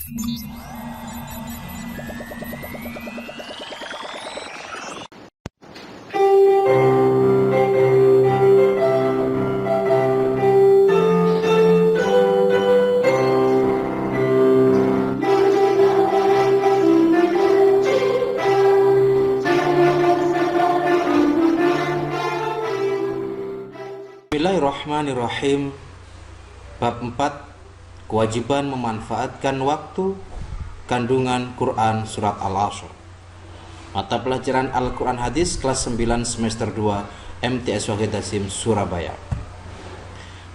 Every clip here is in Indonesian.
Bismillahirrahmanirrahim. Bab 4, kewajiban memanfaatkan waktu. Kandungan Quran Surat Al-Asr. Mata pelajaran Al-Quran Hadis kelas 9 semester 2 MTS Wahid Hasim Surabaya.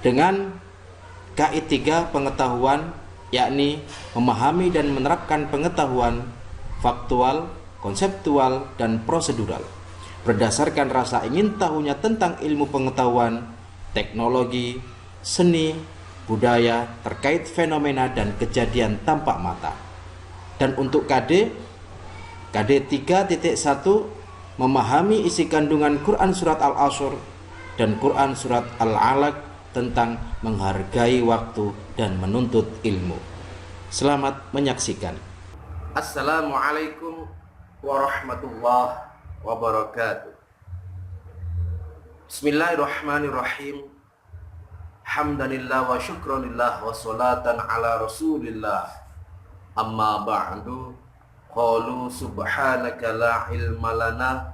Dengan KI 3 pengetahuan, yakni memahami dan menerapkan pengetahuan faktual, konseptual, dan prosedural berdasarkan rasa ingin tahunya tentang ilmu pengetahuan, teknologi, seni, budaya terkait fenomena dan kejadian tampak mata. Dan untuk KD 3.1 memahami isi kandungan Quran Surat Al-Asr dan Quran Surat Al-Alaq tentang menghargai waktu dan menuntut ilmu. Selamat menyaksikan. Assalamualaikum warahmatullahi wabarakatuh. Bismillahirrahmanirrahim. Hamdanillah wa syukranillah wa salatan ala rasulillah. Amma ba'du. Qalu subhanaka la ilma lana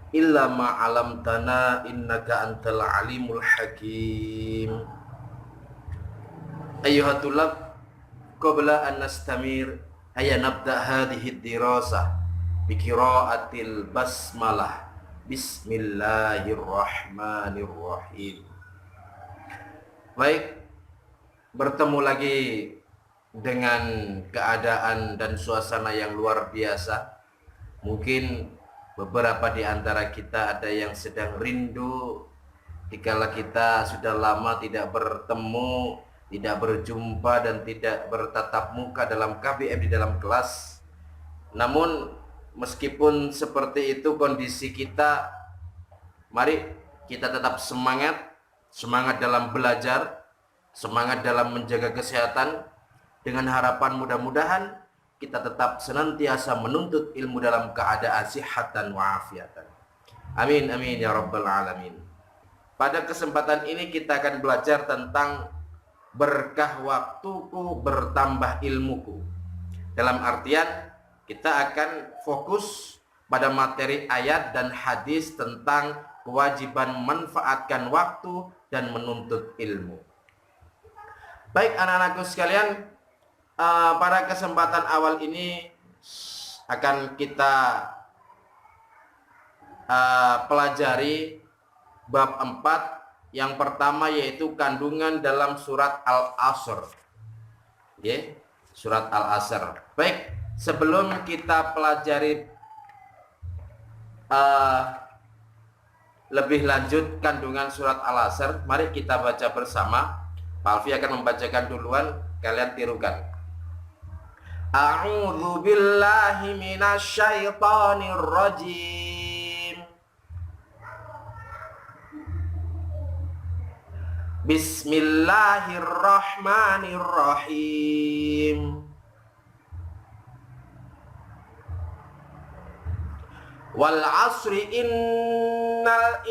illa ma 'allamtana innaka antal alimul hakim. Ayyuhat tulab, qabla an nastamir hayya nabda hadhihi dirasah bi qiraatil basmalah. Bismillahirrahmanirrahim. Baik, bertemu lagi dengan keadaan dan suasana yang luar biasa. Mungkin beberapa di antara kita ada yang sedang rindu dikala kita sudah lama tidak bertemu, tidak berjumpa dan tidak bertatap muka dalam KBM di dalam kelas. Namun meskipun seperti itu kondisi kita, mari kita tetap semangat dalam belajar, semangat dalam menjaga kesehatan, dengan harapan mudah-mudahan kita tetap senantiasa menuntut ilmu dalam keadaan sihat dan wa'afiatan. Amin amin ya rabbal alamin. Pada kesempatan ini kita akan belajar tentang berkah waktuku bertambah ilmuku. Dalam artian kita akan fokus pada materi ayat dan hadis tentang kewajiban memanfaatkan waktu dan menuntut ilmu. Baik anak-anakku sekalian, pada kesempatan awal ini akan kita pelajari bab 4. Yang pertama yaitu kandungan dalam surat Al-Asr. Surat Al-Asr. Baik, sebelum kita pelajari lebih lanjut kandungan surat Al-Asr, mari kita baca bersama. Pak Alfi akan membacakan duluan, kalian tirukan. A'udzu billahi minasyaitonir rajim. Bismillahirrahmanirrahim. Wal asri innal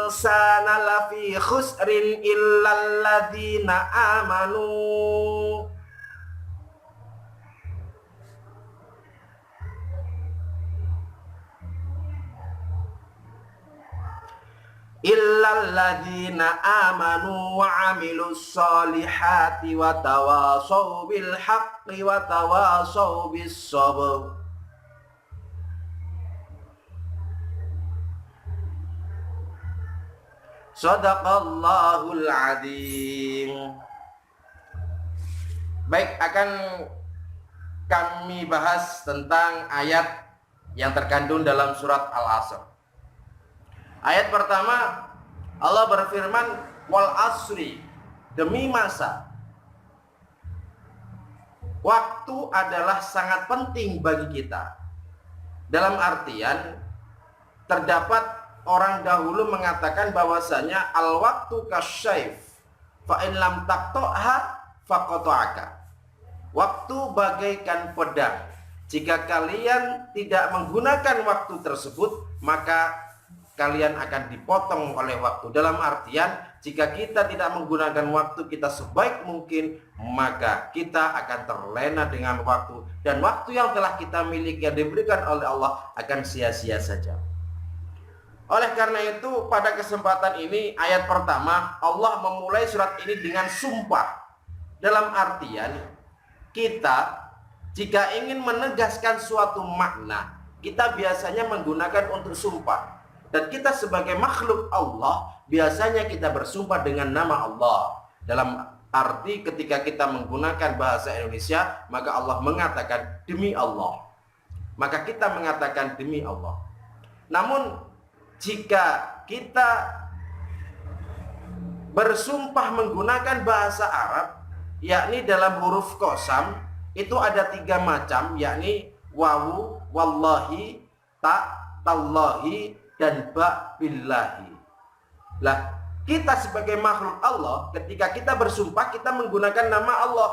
insana lafi khusrin illal ladzina amanu wa amilus solihati wa tawasaw bil haqqi wa tawasaw bis sabr. Shadaqallahul adzim. Baik, akan kami bahas tentang ayat yang terkandung dalam surat Al-Asr. Ayat pertama, Allah berfirman, wal asri, demi masa. Waktu adalah sangat penting bagi kita. Dalam artian, terdapat orang dahulu mengatakan bahwasanya al-waktu kasyayf fa in lam taqta'ha faqata'aka. waktu bagaikan pedang. Jika kalian tidak menggunakan waktu tersebut, maka kalian akan dipotong oleh waktu. Dalam artian, jika kita tidak menggunakan waktu kita sebaik mungkin, maka kita akan terlena dengan waktu. Dan waktu yang telah kita miliki yang diberikan oleh Allah akan sia-sia saja. Oleh karena itu, pada kesempatan ini, ayat pertama, Allah memulai surat ini dengan sumpah. Dalam artian, kita jika ingin menegaskan suatu makna, kita biasanya menggunakan untuk sumpah. Dan kita sebagai makhluk Allah, biasanya kita bersumpah dengan nama Allah. Dalam arti ketika kita menggunakan bahasa Indonesia, maka Allah mengatakan demi Allah. Maka kita mengatakan demi Allah. Namun jika kita bersumpah menggunakan bahasa Arab, yakni dalam huruf qasam, itu ada 3 macam, yakni wawu, wallahi, ta, tallahi, dan ba billahi. Lah, kita sebagai makhluk Allah, ketika kita bersumpah, kita menggunakan nama Allah.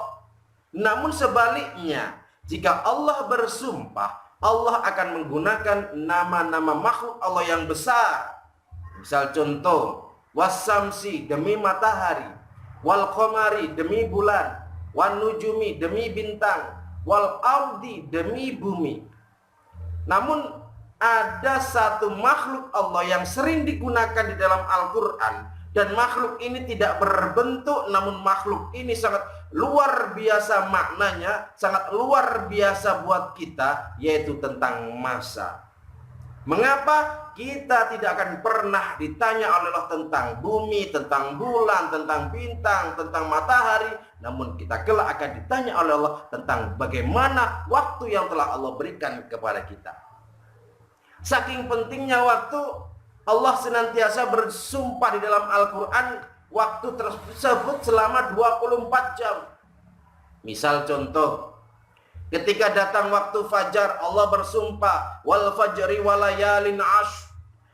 Namun sebaliknya, jika Allah bersumpah, Allah akan menggunakan nama-nama makhluk Allah yang besar. Misal contoh, wasamsi demi matahari, wal qamari demi bulan, wan nujumi demi bintang, wal ardi demi bumi. Namun ada satu makhluk Allah yang sering digunakan di dalam Al-Quran, dan makhluk ini tidak berbentuk, namun makhluk ini sangat luar biasa maknanya, sangat luar biasa buat kita, yaitu tentang masa. Mengapa kita tidak akan pernah ditanya oleh Allah tentang bumi, tentang bulan, tentang bintang, tentang matahari, namun kita kelak akan ditanya oleh Allah tentang bagaimana waktu yang telah Allah berikan kepada kita. Saking pentingnya waktu, Allah senantiasa bersumpah di dalam Al-Quran waktu tersebut selama 24 jam. Misal contoh, ketika datang waktu fajar, Allah bersumpah wal fajri walayalin ash.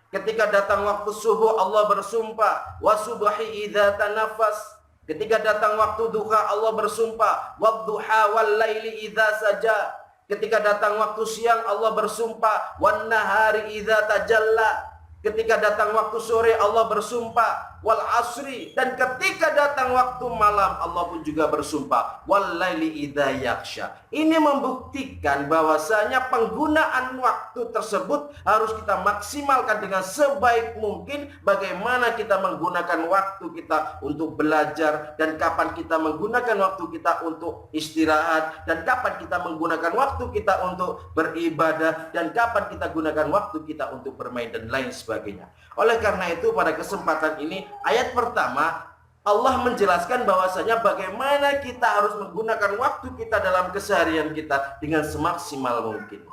Ketika datang waktu subuh, Allah bersumpah wasubhi idza tanafas. Ketika datang waktu duha, Allah bersumpah wadduha wal laili idza saja. Ketika datang waktu siang, Allah bersumpah wan nahari idza tajalla. Ketika datang waktu sore, Allah bersumpah wal asri. Dan ketika datang waktu malam, Allah pun juga bersumpah wal laili idza yaghsha. Ini membuktikan bahwasanya penggunaan waktu tersebut harus kita maksimalkan dengan sebaik mungkin. Bagaimana kita menggunakan waktu kita untuk belajar, dan kapan kita menggunakan waktu kita untuk istirahat, dan kapan kita menggunakan waktu kita untuk beribadah, dan kapan kita gunakan waktu kita untuk bermain dan lain sebagainya. Oleh karena itu, pada kesempatan ini, ayat pertama Allah menjelaskan bahwasanya bagaimana kita harus menggunakan waktu kita dalam keseharian kita dengan semaksimal mungkin.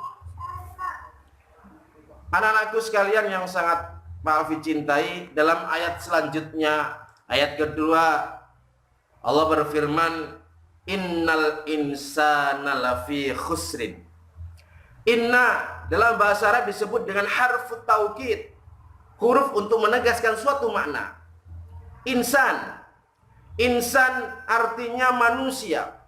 Anak-anakku sekalian yang sangat Pak Alfi cintai, dalam ayat selanjutnya, ayat kedua, Allah berfirman, innal insana lafi khusrin. Inna dalam bahasa Arab disebut dengan harfu taukid, huruf untuk menegaskan suatu makna. Insan artinya manusia.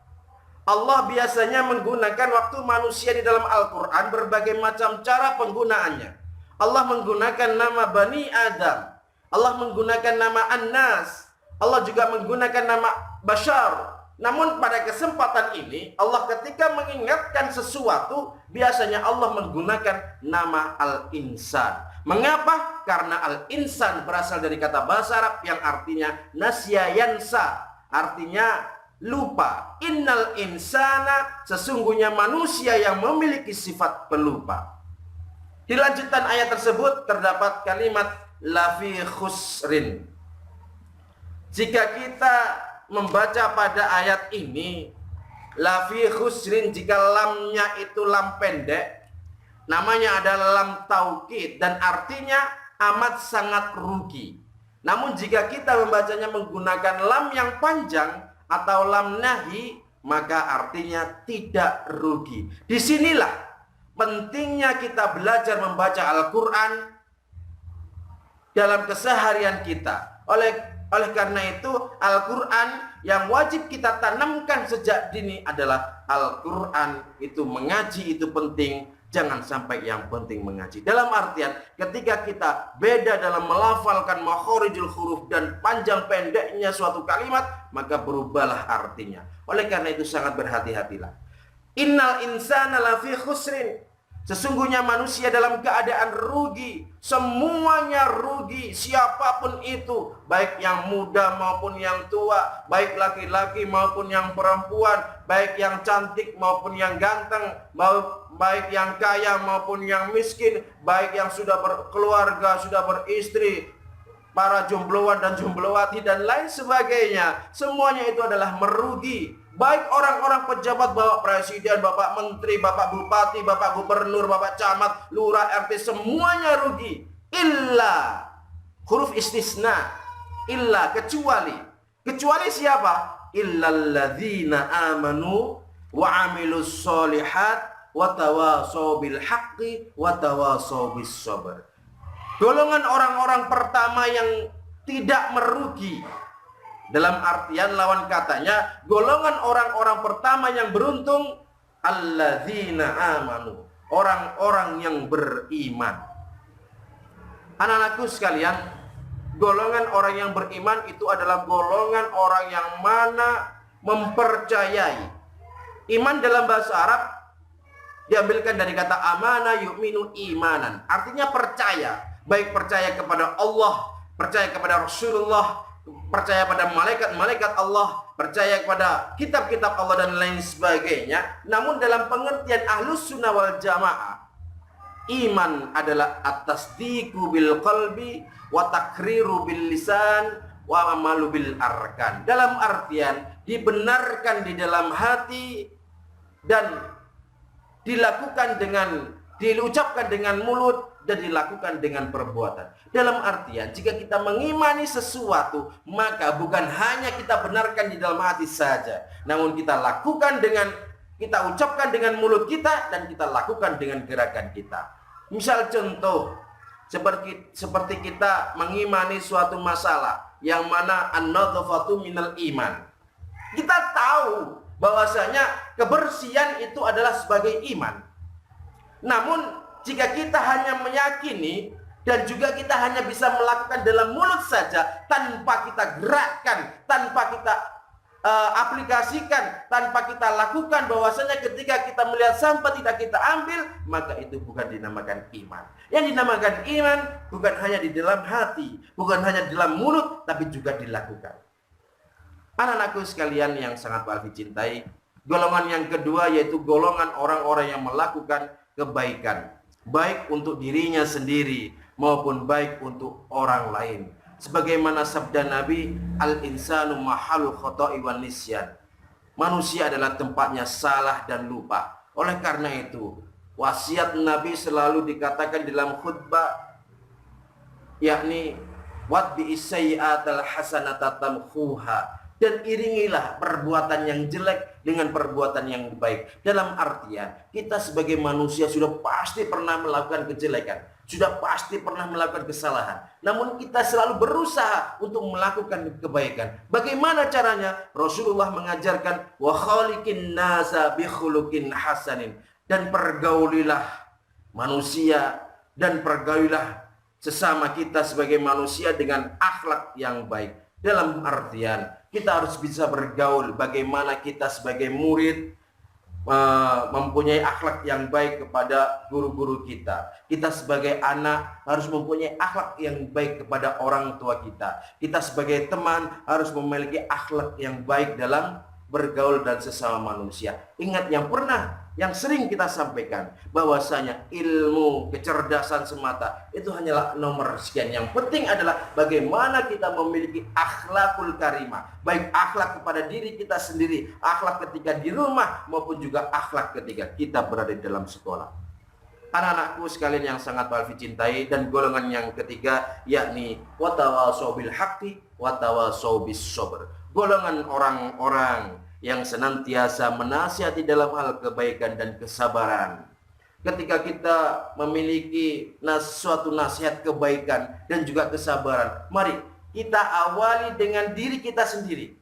Allah biasanya menggunakan waktu manusia di dalam Al-Quran berbagai macam cara penggunaannya. Allah menggunakan nama Bani Adam, Allah menggunakan nama An-Nas, Allah juga menggunakan nama Bashar. Namun pada kesempatan ini, Allah ketika mengingatkan sesuatu, biasanya Allah menggunakan nama Al-Insan. Mengapa? Karena al-insan berasal dari kata bahasa Arab yang artinya nasya yansa, artinya lupa. Innal insana, sesungguhnya manusia yang memiliki sifat pelupa. Di lanjutan ayat tersebut terdapat kalimat lafi khusrin. Jika kita membaca pada ayat ini, lafi khusrin, jika lamnya itu lam pendek, namanya adalah lam taukid dan artinya amat sangat rugi. Namun jika kita membacanya menggunakan lam yang panjang atau lam nahi, maka artinya tidak rugi. Disinilah pentingnya kita belajar membaca Al-Quran dalam keseharian kita. Oleh karena itu, Al-Quran yang wajib kita tanamkan sejak dini adalah Al-Quran itu mengaji itu penting. Jangan sampai yang penting mengaji. Dalam artian ketika kita beda dalam melafalkan makhorijul huruf dan panjang pendeknya suatu kalimat, maka berubahlah artinya. Oleh karena itu sangat berhati-hatilah. Innal insana lafi khusrin. Sesungguhnya manusia dalam keadaan rugi. Semuanya rugi, siapapun itu, baik yang muda maupun yang tua, baik laki-laki maupun yang perempuan, baik yang cantik maupun yang ganteng, baik yang kaya maupun yang miskin, baik yang sudah berkeluarga, sudah beristri, para jombloan dan jomblowati dan lain sebagainya. Semuanya itu adalah merugi. Baik orang-orang pejabat, bapak presiden, bapak menteri, bapak bupati, bapak gubernur, bapak camat, lurah, RT, semuanya rugi. Illa, huruf istisna, illa, kecuali. Kecuali siapa? Illalladzina amanu wa amilus solihat wa tawasaw bil haqqi wa tawasaw bis sabr. Golongan orang-orang pertama yang tidak merugi, dalam artian lawan katanya, golongan orang-orang pertama yang beruntung, alladzina amanu, orang-orang yang beriman. Anak-anakku sekalian, golongan orang yang beriman itu adalah golongan orang yang mana mempercayai. Iman dalam bahasa Arab diambilkan dari kata amana yu'minu imanan, artinya percaya, baik percaya kepada Allah, percaya kepada Rasulullah, percaya pada malaikat-malaikat Allah, percaya kepada kitab-kitab Allah dan lain sebagainya. Namun dalam pengertian Ahlus Sunnah wal Jamaah, iman adalah at-tasdiqu bil qalbi wa takriru bil lisan wa amalu bil arkan. Dalam artian dibenarkan di dalam hati dan diucapkan dengan mulut dan dilakukan dengan perbuatan. Dalam artian jika kita mengimani sesuatu, maka bukan hanya kita benarkan di dalam hati saja, namun kita lakukan kita ucapkan dengan mulut kita dan kita lakukan dengan gerakan kita. Misal contoh seperti kita mengimani suatu masalah yang mana an-nadhafatu minal iman. Kita tahu bahwasanya kebersihan itu adalah sebagai iman. Namun jika kita hanya meyakini dan juga kita hanya bisa melakukan dalam mulut saja, tanpa kita gerakkan, tanpa kita aplikasikan, tanpa kita lakukan, bahwasanya ketika kita melihat sampah tidak kita ambil, maka itu bukan dinamakan iman. Yang dinamakan iman bukan hanya di dalam hati, bukan hanya di dalam mulut, tapi juga dilakukan. Anak-anakku sekalian yang sangat Pak Alfi cintai, golongan yang kedua yaitu golongan orang-orang yang melakukan kebaikan, baik untuk dirinya sendiri maupun baik untuk orang lain. Sebagaimana sabda Nabi, al-insanu mahalul khoto'i wan nisyan. Manusia adalah tempatnya salah dan lupa. Oleh karena itu, wasiat Nabi selalu dikatakan dalam khutbah, yakni watbi sayyi'atal hasanata tamhuha, dan iringilah perbuatan yang jelek dengan perbuatan yang baik. Dalam artian kita sebagai manusia sudah pasti pernah melakukan kejelekan, sudah pasti pernah melakukan kesalahan, namun kita selalu berusaha untuk melakukan kebaikan. Bagaimana caranya? Rasulullah mengajarkan wa khaliqin nasa bi khuluqin hasanin, dan pergaulilah manusia dan pergaulilah sesama kita sebagai manusia dengan akhlak yang baik. Dalam artian kita harus bisa bergaul, bagaimana kita sebagai murid mempunyai akhlak yang baik kepada guru-guru kita. Kita sebagai anak harus mempunyai akhlak yang baik kepada orang tua kita. Kita sebagai teman harus memiliki akhlak yang baik dalam bergaul dan sesama manusia. Ingat yang sering kita sampaikan, bahwasanya ilmu, kecerdasan semata itu hanyalah nomor sekian. Yang penting adalah bagaimana kita memiliki akhlakul karimah, baik akhlak kepada diri kita sendiri, akhlak ketika di rumah, maupun juga akhlak ketika kita berada di dalam sekolah. Anak-anakku sekalian yang sangat Pak Alfi cintai, dan golongan yang ketiga yakni watawasau bil haqqi watawasau bis sabr. Golongan orang-orang yang senantiasa menasihati dalam hal kebaikan dan kesabaran. Ketika kita memiliki suatu nasihat kebaikan dan juga kesabaran, mari kita awali dengan diri kita sendiri.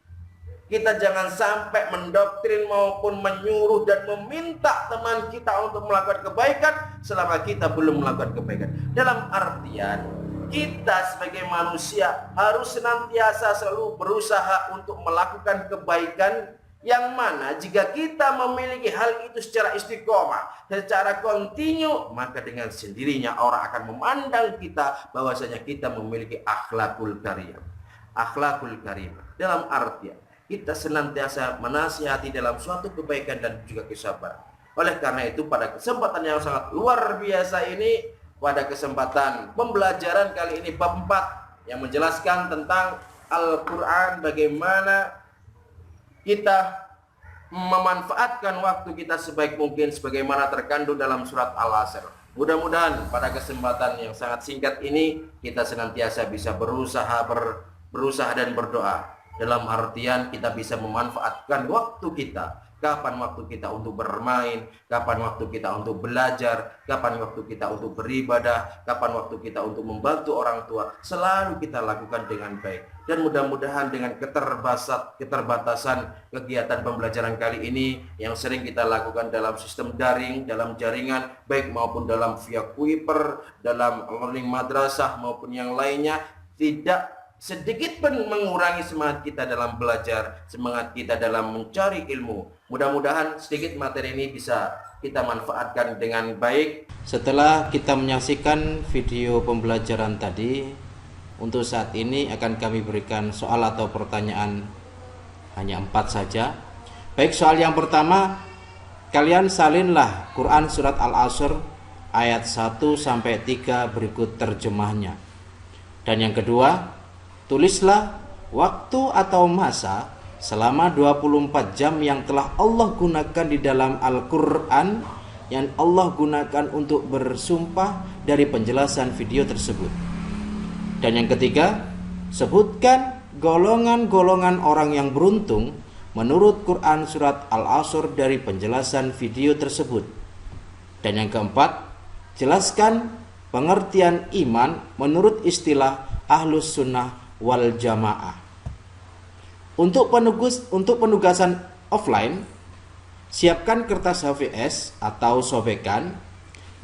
Kita jangan sampai mendoktrin maupun menyuruh dan meminta teman kita untuk melakukan kebaikan selama kita belum melakukan kebaikan. Dalam artian, kita sebagai manusia harus senantiasa selalu berusaha untuk melakukan kebaikan, yang mana jika kita memiliki hal itu secara istiqomah, secara kontinu, maka dengan sendirinya orang akan memandang kita bahwasanya kita memiliki akhlakul karimah. Akhlakul karimah dalam artian kita senantiasa menasihati dalam suatu kebaikan dan juga kesabaran. Oleh karena itu, pada kesempatan yang sangat luar biasa ini, pada kesempatan pembelajaran kali ini bab 4 yang menjelaskan tentang Al-Quran, bagaimana kita memanfaatkan waktu kita sebaik mungkin sebagaimana terkandung dalam surat Al-Asr. Mudah-mudahan pada kesempatan yang sangat singkat ini kita senantiasa bisa berusaha dan berdoa. Dalam artian kita bisa memanfaatkan waktu kita. Kapan waktu kita untuk bermain, kapan waktu kita untuk belajar, kapan waktu kita untuk beribadah, kapan waktu kita untuk membantu orang tua, selalu kita lakukan dengan baik. Dan mudah-mudahan dengan keterbatasan kegiatan pembelajaran kali ini yang sering kita lakukan dalam sistem daring, dalam jaringan, baik maupun dalam via Kuiper, dalam learning madrasah maupun yang lainnya, tidak sedikit pun mengurangi semangat kita dalam belajar, semangat kita dalam mencari ilmu. Mudah-mudahan sedikit materi ini bisa kita manfaatkan dengan baik. Setelah kita menyaksikan video pembelajaran tadi, untuk saat ini akan kami berikan soal atau pertanyaan hanya 4 saja. Baik, soal yang pertama, kalian salinlah Quran surat Al-Asr ayat 1-3 berikut terjemahnya. Dan yang kedua, tulislah waktu atau masa selama 24 jam yang telah Allah gunakan di dalam Al-Quran, yang Allah gunakan untuk bersumpah dari penjelasan video tersebut. Dan yang ketiga, sebutkan golongan-golongan orang yang beruntung menurut Quran surat Al-Asr dari penjelasan video tersebut. Dan yang keempat, jelaskan pengertian iman menurut istilah Ahlus Sunnah wal Jamaah. Untuk penugasan offline, siapkan kertas HVS atau sobekan,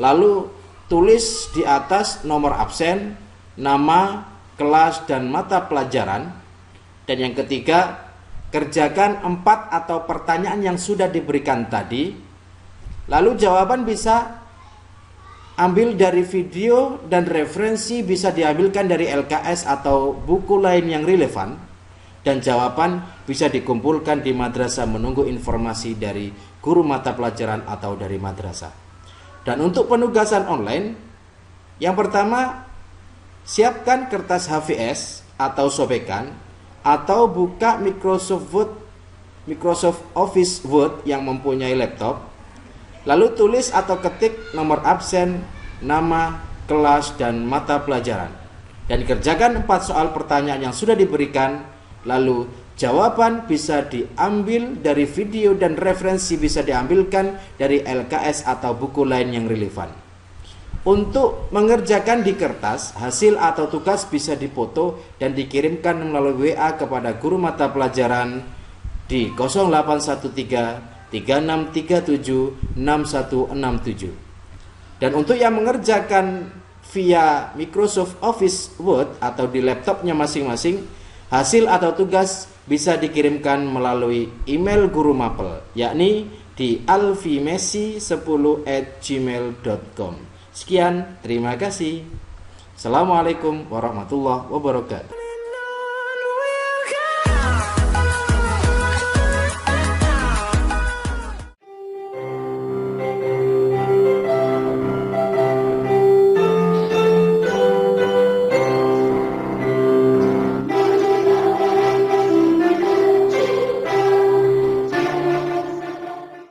lalu tulis di atas nomor absen, nama, kelas, dan mata pelajaran. Dan yang ketiga, kerjakan 4 atau pertanyaan yang sudah diberikan tadi. Lalu jawaban bisa ambil dari video dan referensi bisa diambilkan dari LKS atau buku lain yang relevan, dan jawaban bisa dikumpulkan di madrasah menunggu informasi dari guru mata pelajaran atau dari madrasah. Dan untuk penugasan online, yang pertama, siapkan kertas HVS atau sobekan atau buka Microsoft Office Word yang mempunyai laptop. Lalu tulis atau ketik nomor absen, nama, kelas, dan mata pelajaran. Dan kerjakan 4 soal pertanyaan yang sudah diberikan. Lalu jawaban bisa diambil dari video dan referensi bisa diambilkan dari LKS atau buku lain yang relevan. Untuk mengerjakan di kertas, hasil atau tugas bisa difoto dan dikirimkan melalui WA kepada guru mata pelajaran di 0813 3637 6167. Dan untuk yang mengerjakan via Microsoft Office Word atau di laptopnya masing-masing, hasil atau tugas bisa dikirimkan melalui email guru mapel, yakni di alfimesi10@gmail.com. Sekian, terima kasih. Assalamualaikum warahmatullahi wabarakatuh.